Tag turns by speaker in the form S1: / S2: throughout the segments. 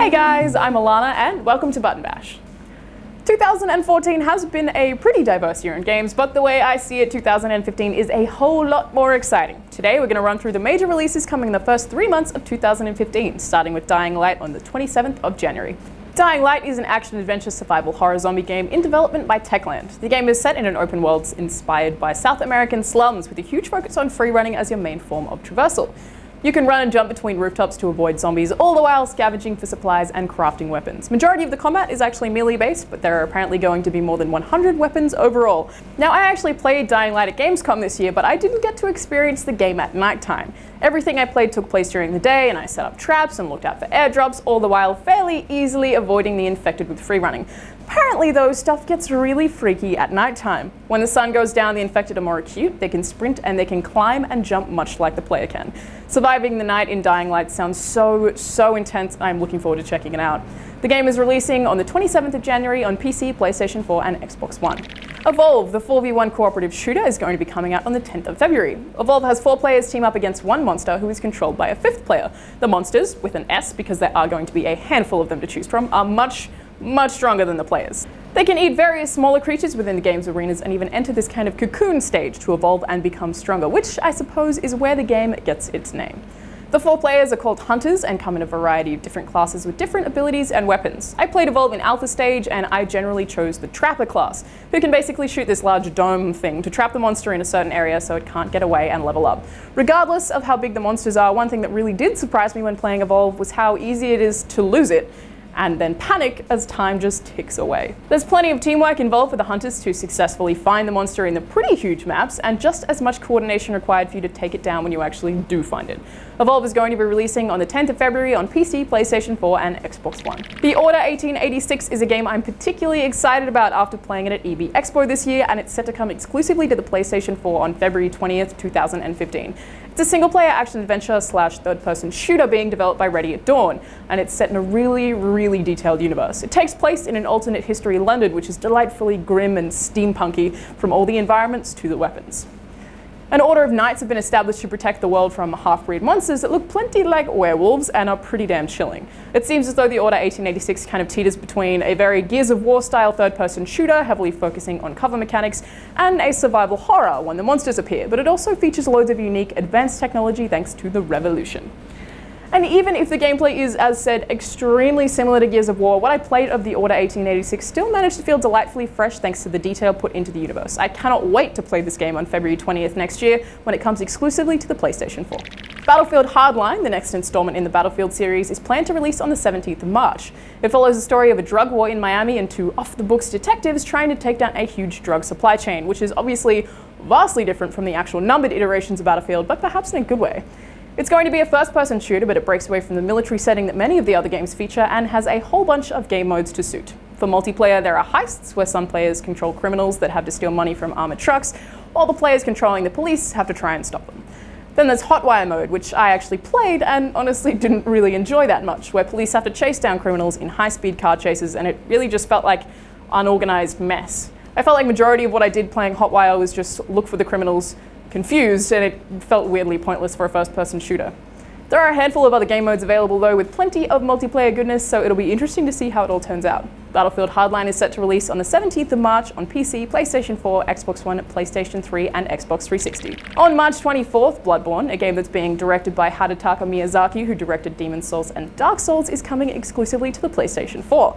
S1: Hey guys, I'm Alanah and welcome to Button Bash. 2014 has been a pretty diverse year in games, but the way I see it, 2015 is a whole lot more exciting. Today we're going to run through the major releases coming in the first 3 months of 2015, starting with Dying Light on the 27th of January. Dying Light is an action-adventure survival horror zombie game in development by Techland. The game is set in an open world inspired by South American slums with a huge focus on free running as your main form of traversal. You can run and jump between rooftops to avoid zombies, all the while scavenging for supplies and crafting weapons. Majority of the combat is actually melee based, but there are apparently going to be more than 100 weapons overall. Now, I actually played Dying Light at Gamescom this year, but I didn't get to experience the game at nighttime. Everything I played took place during the day, and I set up traps and looked out for airdrops, all the while fairly easily avoiding the infected with free running. Apparently though, stuff gets really freaky at nighttime. When the sun goes down, the infected are more acute, they can sprint and they can climb and jump much like the player can. Surviving the night in Dying Light sounds so intense, and I'm looking forward to checking it out. The game is releasing on the 27th of January on PC, PlayStation 4 and Xbox One. Evolve, the 4v1 cooperative shooter, is going to be coming out on the 10th of February. Evolve has 4 players team up against one monster who is controlled by a 5th player. The monsters, with an S because there are going to be a handful of them to choose from, are much stronger than the players. They can eat various smaller creatures within the game's arenas and even enter this kind of cocoon stage to evolve and become stronger, which I suppose is where the game gets its name. The 4 players are called Hunters and come in a variety of different classes with different abilities and weapons. I played Evolve in Alpha stage and I generally chose the Trapper class, who can basically shoot this large dome thing to trap the monster in a certain area so it can't get away and level up. Regardless of how big the monsters are, one thing that really did surprise me when playing Evolve was how easy it is to lose it, and then panic as time just ticks away. There's plenty of teamwork involved for the hunters to successfully find the monster in the pretty huge maps, and just as much coordination required for you to take it down when you actually do find it. Evolve is going to be releasing on the 10th of February on PC, PlayStation 4 and Xbox One. The Order 1886 is a game I'm particularly excited about after playing it at EB Expo this year, and it's set to come exclusively to the PlayStation 4 on February 20th, 2015. It's a single-player action-adventure / third-person shooter being developed by Ready at Dawn, and it's set in a really detailed universe. It takes place in an alternate history London, which is delightfully grim and steampunky, from all the environments to the weapons. An order of knights have been established to protect the world from half-breed monsters that look plenty like werewolves and are pretty damn chilling. It seems as though the Order 1886 kind of teeters between a very Gears of War style third-person shooter, heavily focusing on cover mechanics, and a survival horror when the monsters appear, but it also features loads of unique advanced technology thanks to the Revolution. And even if the gameplay is, as said, extremely similar to Gears of War, what I played of the Order 1886 still managed to feel delightfully fresh thanks to the detail put into the universe. I cannot wait to play this game on February 20th next year when it comes exclusively to the PlayStation 4. Battlefield Hardline, the next installment in the Battlefield series, is planned to release on the 17th of March. It follows the story of a drug war in Miami and 2 off-the-books detectives trying to take down a huge drug supply chain, which is obviously vastly different from the actual numbered iterations of Battlefield, but perhaps in a good way. It's going to be a first-person shooter, but it breaks away from the military setting that many of the other games feature and has a whole bunch of game modes to suit. For multiplayer, there are heists, where some players control criminals that have to steal money from armored trucks, while the players controlling the police have to try and stop them. Then there's Hotwire mode, which I actually played and honestly didn't really enjoy that much, where police have to chase down criminals in high-speed car chases, and it really just felt like unorganized mess. I felt like majority of what I did playing Hotwire was just look for the criminals, confused, and it felt weirdly pointless for a first-person shooter. There are a handful of other game modes available though, with plenty of multiplayer goodness, so it'll be interesting to see how it all turns out. Battlefield Hardline is set to release on the 17th of March on PC, PlayStation 4, Xbox One, PlayStation 3 and Xbox 360. On March 24th, Bloodborne, a game that's being directed by Hidetaka Miyazaki, who directed Demon's Souls and Dark Souls, is coming exclusively to the PlayStation 4.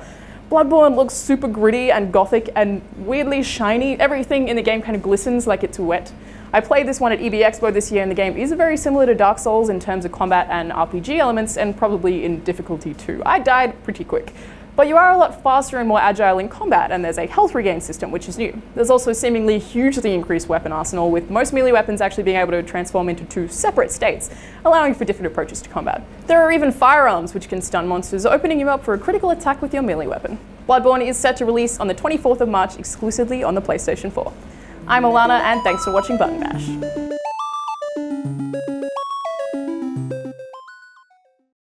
S1: Bloodborne looks super gritty and gothic and weirdly shiny. Everything in the game kind of glistens like it's wet. I played this one at EB Expo this year, and the game is very similar to Dark Souls in terms of combat and RPG elements, and probably in difficulty too. I died pretty quick. But you are a lot faster and more agile in combat, and there's a health regain system, which is new. There's also seemingly hugely increased weapon arsenal, with most melee weapons actually being able to transform into 2 separate states, allowing for different approaches to combat. There are even firearms which can stun monsters, opening you up for a critical attack with your melee weapon. Bloodborne is set to release on the 24th of March exclusively on the PlayStation 4. I'm Alanah, and thanks for watching Button Bash.